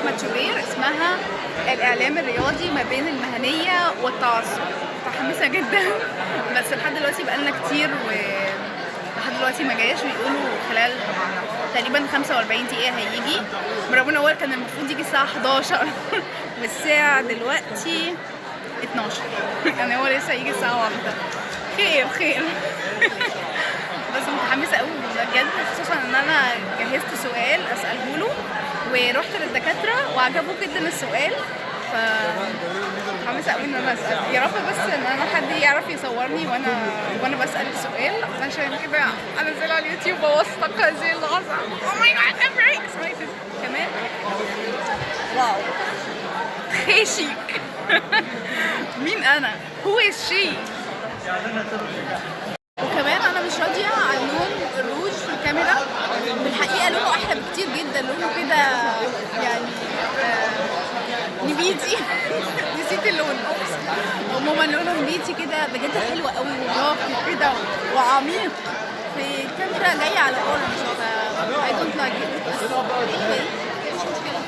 احمد شوبير اسمها الاعلام الرياضي ما بين المهنيه والتعصب. متحمسه جدا بس لحد دلوقتي بقالنا كتير لحد دلوقتي ما جايش، بيقولوا خلال تقريبا 45 دقيقه هيجي، برغم ان هو كان المفروض يجي الساعه 11 والساعه دلوقتي 12 يعني هو لسه يجي الساعه 1. خير خير بس متحمسه قوي بجد، خصوصا ان انا جهزت سؤال اساله له ورحت للدكاتره وعجبه جدا السؤال، ف متحمسه قوي ان انا اسال. يا رب بس ان انا حد يعرف يصورني وانا بسال السؤال، عشان كده انزله على اليوتيوب واوثق هذه اللحظه. او ماي جاد ام فيري اكسايتد كمان. واو خيشيك مين انا؟ هو الشي. وكمان انا مش راضيه عن لون الروج في الكاميرا، في الحقيقه لونه احلى بكتير جدا، لونه كده يعني نبيتي نسيت اللون. عموما لونه نبيتي كده بجد حلو قوي وراقي كده وعميق، في الكاميرا جايه على اورنج، ف I don't like it. بس anyway مش مشكله.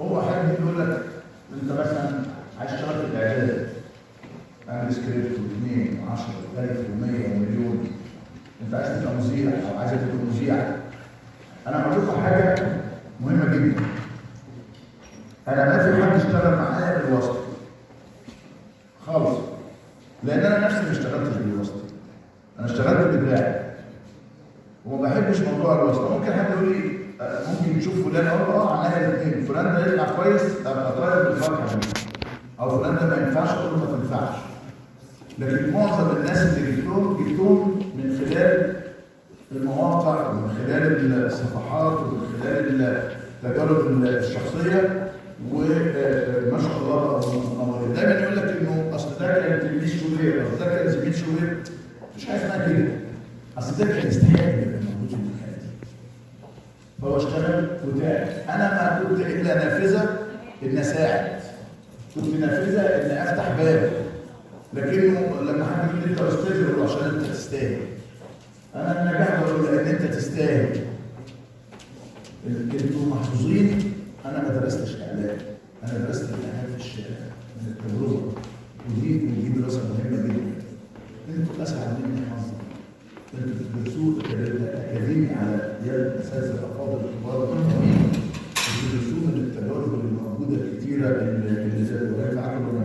هو حد يقول لك انت مثلا عايز تشتغل في الاعداد، اعمل سكريبت واثنين و10 و1000 و100 ومليون، انت عايز تبقى مذيع او عايز تبقى مذيع. انا هقول لكم حاجه مهمه جدا، انا ما في حد اشتغل معايا بالواسطه خالص، لان انا نفسي ما اشتغلتش بالواسطه، انا اشتغلت بدراعي وما بحبش موضوع الواسطه. ممكن حد يقول لي ممكن تشوف فلان، اقول عنها الاثنين، فلان ده يطلع كويس ابقى طاير بالفرحه دي، او فلان ده ما ينفعش اقول له ما تنفعش. لكن معظم الناس اللي جبتهم من خلال المواقع ومن خلال الصفحات ومن خلال التجارب الشخصيه، وما شاء الله دايما يقول لك انه اصل ده كان تلميذ شوبير، اصل ده كان زميل شوبير. مش حاجه اسمها كده، اصل ده كان يستحق يبقى موجود في المكان دي. فهو اشتغل وتعب. انا ما كنت الا نافذه ان اساعد، كنت نافذه ان افتح باب، لكنه لما حد يقول لي انت استاذ يقول عشان انت تستاهل. انا النجاح بقول ان انت تستاهل. انتوا محظوظين، انا ما درستش اعلام، انا درست الاعلام في الشارع من التجربه، ودي دراسه مهمه جدا. انتوا اسعد مني حظا، انتوا بتدرسوه اكاديمي على يد اساتذه الافاضل الكبار المحترمين، بتدرسوه من التجارب اللي موجوده الكتيره اللي زي وهي عقل ولا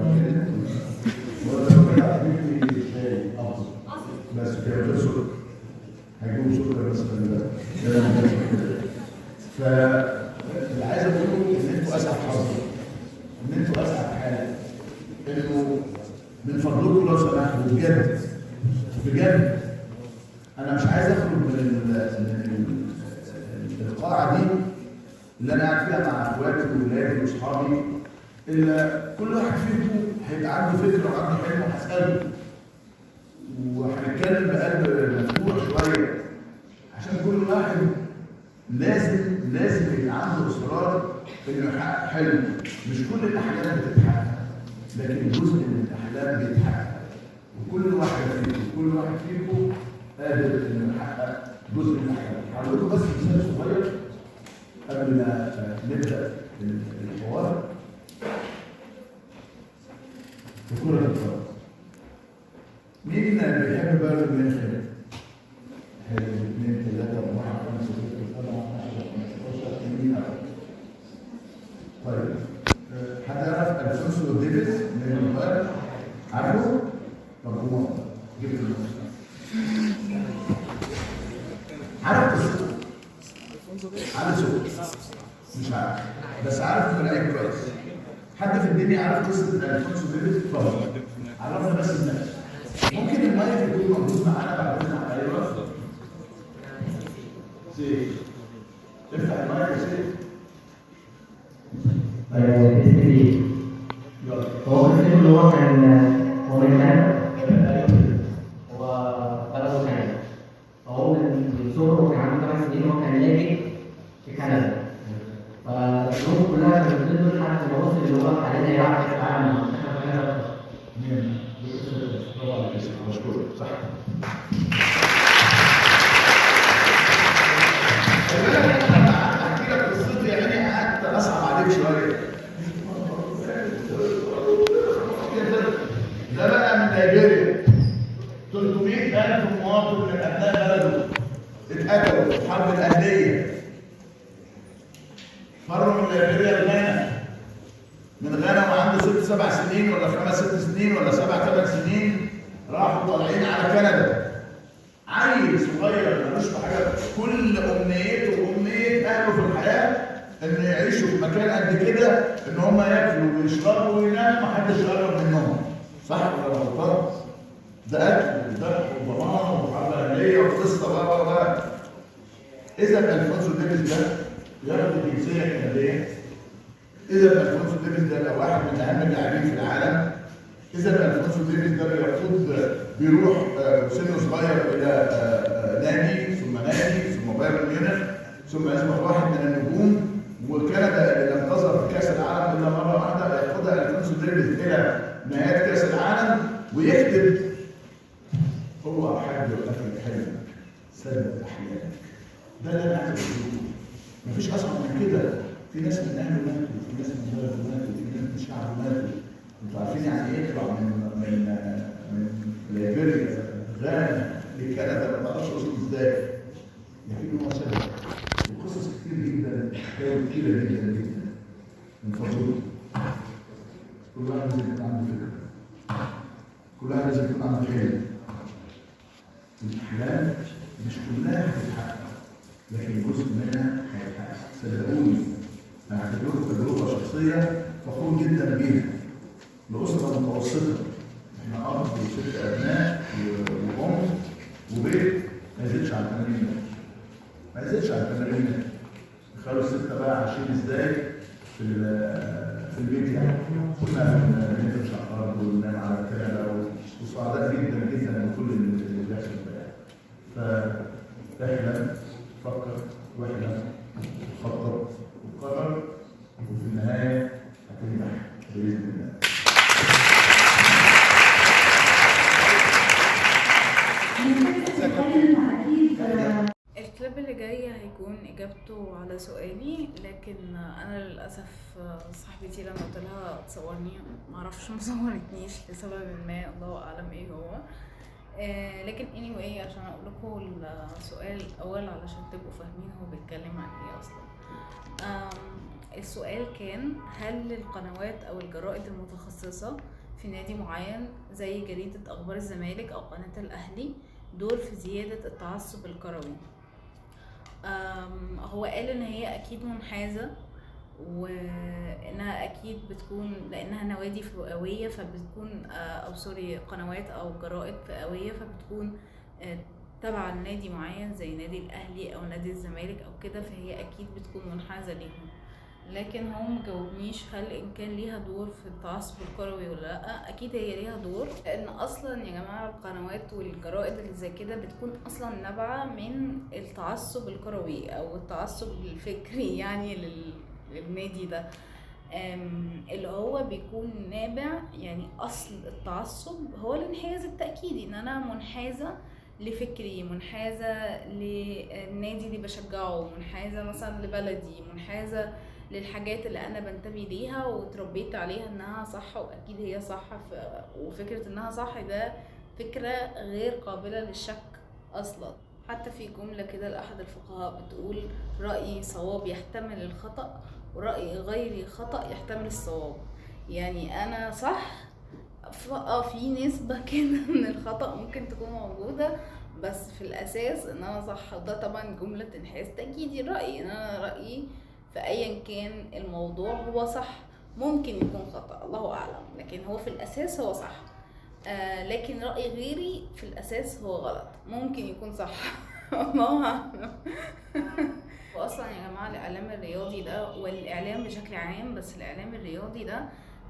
ولا حبيبي شاي افضل بس كده بس هيجيبوا سكر بس خلي بالك. فاللي عايز اقوله ان انتوا اسعد حظا، ان انتوا اسعد حاله، انه من فضلكم لو سمحتوا بجد بجد انا مش عايز اخرج من القاعه دي اللي انا قاعد فيها مع اخواتي واولادي واصحابي، الا كل واحد فيكم هيبقى عنده فكره وعنده حلم وهساله، وهنتكلم بقلب مفتوح شويه، عشان كل واحد لازم يبقى عنده اصرار انه يحقق حلمه. مش كل الاحلام بتتحقق، لكن جزء من الاحلام بيتحقق، وكل واحد فيكم قادر انه يحقق جزء من الاحلام. هقول لكم بس مثال صغير قبل ما نبدا الحوار. في كرة القدم مين بيحب بايرن ميونخ؟ 1 2 3 4 5 6 7 10 15 مين؟ طيب حد يعرف الفونسو ديفيز من البايرن؟ عارفه؟ طب هو جبت الموسم عارف قصته؟ عارف صوته؟ مش عارف، بس عارف انه لعيب كويس. حد في الدنيا عارف قصه الفونسو ديفيز؟ اتفضل عرفنا بس الناس. ممكن المايك يكون موجود معانا بعد اذنك. ايوه سيف، افتح المايك يا سيف. باسم ايه؟ هو الفيلم اللي هو كان هو من كندا، هو بلده كندا، هو لأن هو كان لاجئ في كندا. فالظروف كلها كانت ضده لحد ما وصل اللي هو حاليا هيلعب كأس العالم مع منتخب كندا. برافو عليك يا سيدي، مشكور، صح. احكي لك قصتي يعني قعدت اصعب عليك شويه. ده بقى من ليبيريا 300,000 مواطن من ابناء بلده اتقتلوا في الحرب الاهليه. مروا من ليبيريا لغانا، من غانا وعنده 6-7 سنين ولا 5-6 سنين ولا 7-8 سنين راحوا طالعين على كندا. عيل صغير ملوش في حاجه، كل امنيته وامنيه اهله في الحياه ان يعيشوا في مكان قد كده، ان هم ياكلوا ويشربوا ويناموا محدش يقرب منهم. صح ولا غلطان؟ ده قتل وذبح وضمان وحرب اهليه وقصه بقى. اذا الفونسو ديفيز ده ياخد الجنسيه الكنديه، اذا الفونسو ديفيز ده بقى واحد من اهم اللاعبين في العالم، اذا الفونسو ديفيز ده بيروح سنه صغير الى نادي ثم بايرن ميونخ ثم يصبح واحد من النجوم، وكندا اللي لم تظهر في كاس العالم الا مره واحده ياخدها الفونسو ديفيز الى نهايه كاس العالم ويكتب هو حاج الاكل حلمك سد احلامك. ده اللي انا عايز اقوله. مفيش اصعب من كده. في ناس من اهله ماتوا، في ناس من بلده ماتوا، في ناس من شعبه ماتوا. انتوا عارفين يعني ايه يطلع من ليبيريا غانا لكندا ما تعرفش وصل ازاي. لكن هو سبب. وقصص كتير جدا، حكايات كتيره جدا جدا. من فضلكم كل واحد لازم يكون عنده فكره. كل واحد لازم يكون عنده حلم. الاحلام مش كلها هتتحقق، لكن جزء منها هيتحقق. صدقوني انا هعتبرها تجربه شخصيه فخور جدا بيها. لأسرة متوسطة، احنا أب وست أبناء وأم وبيت ما يزيدش عن 80 متر. ما يزيدش عن 80 متر. تخيلوا الستة بقى عايشين ازاي في البيت يعني. كنا بنمشي على الأرض وننام على الكنبة وسعداء جدا جدا بكل اللي بيحصل ده. فاحلم، فكر واحلم وخطط وقرر وفي النهاية هتنجح بإذن الله. الكليب اللي جاي هيكون اجابته على سؤالي، لكن انا للاسف صاحبتي لما قلت لها تصورني معرفش ما صورتنيش لسبب ما، الله اعلم ايه هو. لكن anyway عشان اقول لكم السؤال الاول علشان تبقوا فاهمين هو بيتكلم عن ايه اصلا. السؤال كان: هل القنوات او الجرائد المتخصصة في نادي معين زي جريدة اخبار الزمالك او قناة الاهلي دور في زيادة التعصب الكروي؟ هو قال ان هي اكيد منحازة، وانها اكيد بتكون لانها نوادي فئوية فبتكون او سوري قنوات او جرائد فئوية فبتكون تبع نادي معين زي نادي الاهلي او نادي الزمالك او كده، فهي اكيد بتكون منحازة ليهم. لكن هو مجاوبنيش هل ان كان ليها دور في التعصب الكروي ولا لا. اكيد هي ليها دور، لان اصلا يا جماعه القنوات والجرائد اللي زي كده بتكون اصلا نابعه من التعصب الكروي او التعصب الفكري يعني للنادي ده، اللي هو بيكون نابع يعني اصل التعصب هو الانحياز التأكيدي، ان انا منحازه لفكري، منحازه للنادي اللي بشجعه، منحازه مثلا لبلدي، منحازه للحاجات اللي انا بنتمي ليها وتربيت عليها انها صح، واكيد هي صح. وفكره انها صح ده فكره غير قابله للشك اصلا. حتى في جمله كده لاحد الفقهاء بتقول: رايي صواب يحتمل الخطا، ورأي غيري خطأ يحتمل الصواب. يعني انا صح في نسبة كده من الخطأ ممكن تكون موجودة، بس في الاساس ان انا صح. وده طبعا جملة انحياز تأكيدي الرأي، ان انا رأيي في ايا كان الموضوع هو صح، ممكن يكون خطأ الله اعلم، لكن هو في الاساس هو صح. لكن رأي غيري في الاساس هو غلط، ممكن يكون صح الله اعلم. واصلا يا جماعه الاعلام الرياضي ده والاعلام بشكل عام، بس الاعلام الرياضي ده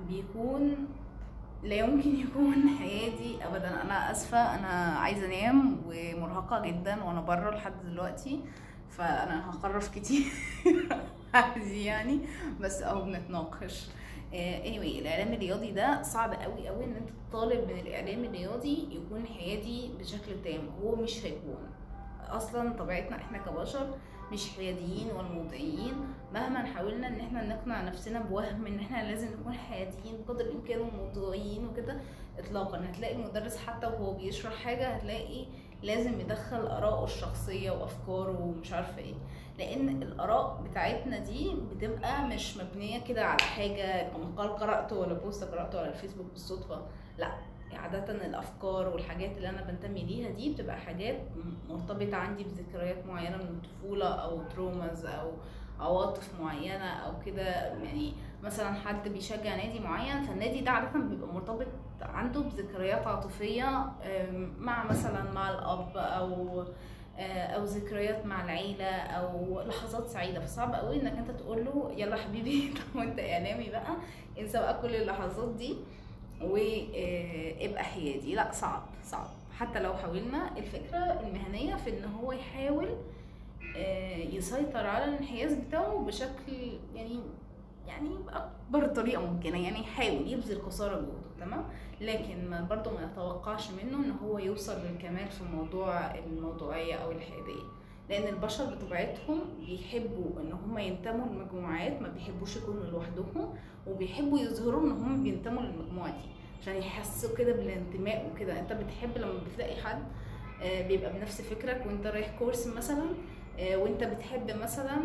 بيكون لا يمكن يكون حيادي ابدا. انا اسفه، انا عايزه انام ومرهقه جدا وانا بره لحد دلوقتي، فانا هخرف كتير عادي يعني، بس اهو بنتناقش. anyway الاعلام الرياضي ده صعب قوي قوي ان انت تطالب من الاعلام الرياضي يكون حيادي بشكل تام، هو مش هيكون. اصلا طبيعتنا احنا كبشر مش حياديين ولا موضوعيين، مهما حاولنا ان احنا نقنع نفسنا بوهم ان احنا لازم نكون حياديين بقدر الامكان وموضوعيين وكده، اطلاقا. هتلاقي المدرس حتى وهو بيشرح حاجه هتلاقي لازم يدخل اراءه الشخصيه وافكاره ومش عارفه ايه، لان الاراء بتاعتنا دي بتبقى مش مبنيه كده على حاجه مقال قراته ولا بوست قراته على الفيسبوك بالصدفه، لا. عادة الأفكار والحاجات اللي أنا بنتمي ليها دي بتبقى حاجات مرتبطة عندي بذكريات معينة من الطفولة أو تروماز أو عواطف معينة أو كده. يعني مثلا حد بيشجع نادي معين، فالنادي ده عادة بيبقى مرتبط عنده بذكريات عاطفية مع مثلا مع الأب أو ذكريات مع العيلة أو لحظات سعيدة. فصعب قوي إنك أنت تقول له يلا حبيبي طب وأنت إعلامي بقى انسى بقى كل اللحظات دي وابقى حيادي. لا، صعب. حتى لو حاولنا، الفكرة المهنية في ان هو يحاول يسيطر على الانحياز بتاعه بشكل يعني بأكبر طريقة ممكنة، يعني يحاول يبذل قصارى جهده، تمام. لكن برضه ما نتوقعش منه ان هو يوصل للكمال في موضوع الموضوعية او الحيادية، لان البشر بطبيعتهم بيحبوا ان هم ينتموا لمجموعات، ما بيحبوش يكونوا لوحدهم، وبيحبوا يظهروا ان هم بينتموا للمجموعه دي عشان يحسوا كده بالانتماء وكده. انت بتحب لما بتلاقي حد بيبقى بنفس فكرك وانت رايح كورس مثلا، وانت بتحب مثلا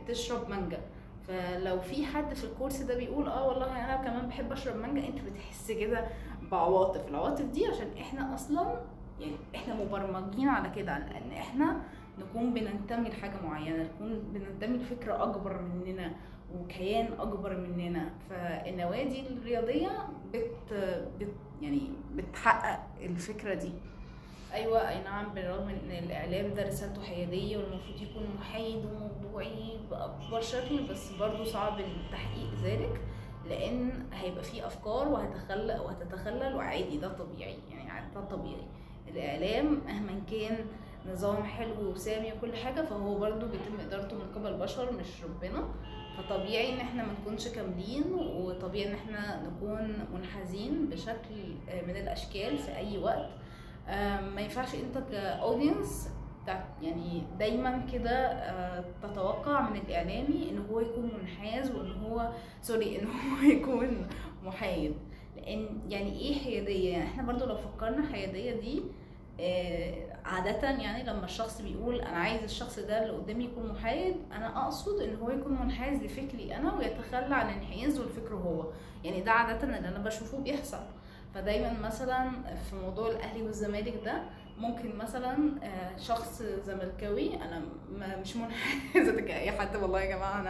تشرب مانجا، فلو في حد في الكورس ده بيقول والله انا كمان بحب اشرب مانجا، انت بتحس كده بعواطف. العواطف دي عشان احنا اصلا يعني احنا مبرمجين على كده، ان احنا نكون بننتمي لحاجه معينه، نكون بننتمي لفكره اكبر مننا وكيان اكبر مننا. فالنوادي الرياضيه يعني بتحقق الفكره دي. ايوه اي نعم، بالرغم ان الاعلام ده رسالته حياديه والمفروض يكون محايد وموضوعي باكبر شكل، بس برضو صعب تحقيق ذلك، لان هيبقى فيه افكار وهتتخلل وعادي، ده طبيعي يعني، ده طبيعي. الاعلام مهما كان نظام حلو وسامي وكل حاجه، فهو برضو بيتم ادارته من قبل بشر مش ربنا، فطبيعي ان احنا ما نكونش كاملين، وطبيعي ان احنا نكون منحازين بشكل من الاشكال في اي وقت. ما ينفعش انت كاودينس يعني دايما كده تتوقع من الاعلامي ان هو يكون منحاز ان هو يكون محايد. لان يعني ايه حياديه؟ يعني احنا برضو لو فكرنا حياديه دي عادة يعني لما الشخص بيقول انا عايز الشخص ده اللي قدامي يكون محايد، انا اقصد ان هو يكون منحاز لفكري انا ويتخلى عن انحيازه لفكره هو. يعني ده عادة اللي انا بشوفه بيحصل. فدايما مثلا في موضوع الاهلي والزمالك ده ممكن مثلا شخص زملكاوي، انا مش منحازه كاي حد والله يا جماعه،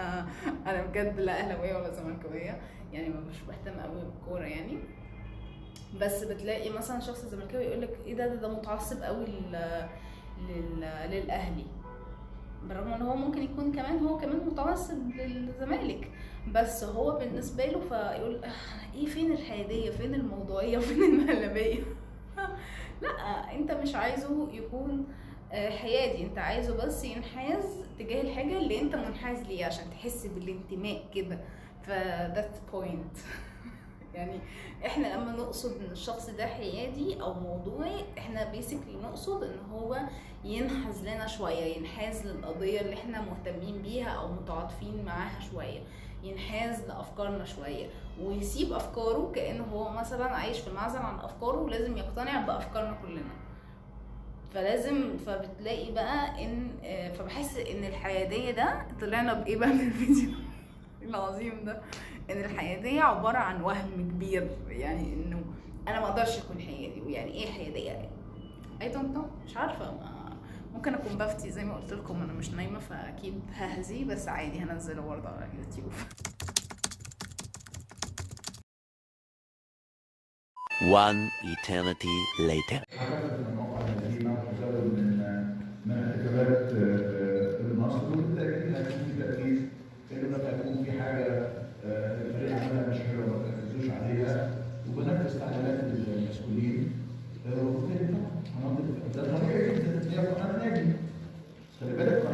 انا بجد لا اهلاويه ولا زملكاويه، يعني مش بهتم قوي بالكوره يعني. بس بتلاقي مثلا شخص زملكاوي يقول لك ايه ده متعصب قوي للاهلي، بالرغم ان هو ممكن يكون هو كمان متعصب للزمالك، بس هو بالنسبه له فيقول ايه فين الحياديه، فين الموضوعيه، فين المهلبيه؟ لا، انت مش عايزه يكون حيادي، انت عايزه بس ينحاز تجاه الحاجه اللي انت منحاز ليها عشان تحس بالانتماء كده. فذاتس بوينت. يعني احنا لما نقصد ان الشخص ده حيادي او موضوعي، احنا بيسكلي نقصد ان هو ينحاز لنا شويه، ينحاز للقضيه اللي احنا مهتمين بيها او متعاطفين معاها شويه، ينحاز لافكارنا شويه، ويسيب افكاره كانه هو مثلا عايش في المعزل عن افكاره ولازم يقتنع بافكارنا كلنا. فبتلاقي بقى ان فبحس ان الحياديه ده طلعنا بايه بقى من الفيديو العظيم ده، ان الحياديه عباره عن وهم كبير، يعني انه انا ما اقدرش اكون حيادي. ويعني ايه حياديه يعني؟ اي دونت نو، مش عارفه، ممكن اكون بفتي زي ما قلت لكم، انا مش نايمه فاكيد ههزي، بس عادي هنزله برضه على اليوتيوب. One eternity later. حدثت من موقع المدينه وتزود من احتفالات النصر، وبالتاكيد هيكون في تركيز انه لما يكون في حاجه الفريق عملها مش حلوه ما تركزوش عليها، وبنفذ تعليمات المسؤولين، وبالتالي هننظف ده طبيعي جدا، هي قناه نادي. خلي بالك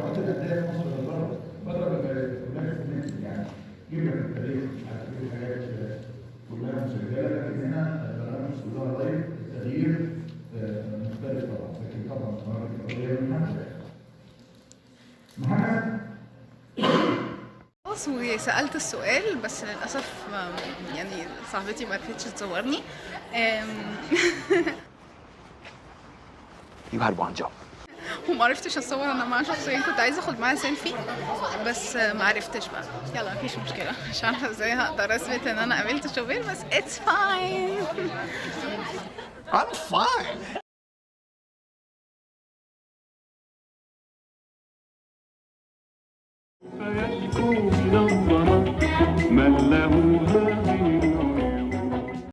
جيب لك التاريخ مش عارف ايه الحاجات كلها مسجله، لكن هنا البرامج كلها لايف. التغيير مختلف طبعا، لكن طبعا البرامج الأولية من محمد. خلاص وسألت السؤال بس للأسف يعني صاحبتي ما عرفتش تصورني. You had one job. وما عرفتش اتصور انا مع شخصين، كنت عايزه اخد معاها سيلفي بس ما عرفتش بقى. يلا مفيش مشكله، مش عارفه ازاي هقدر اثبت ان انا قابلت شوبير بس اتس فاين. I'm fine. فيكون نظرة من له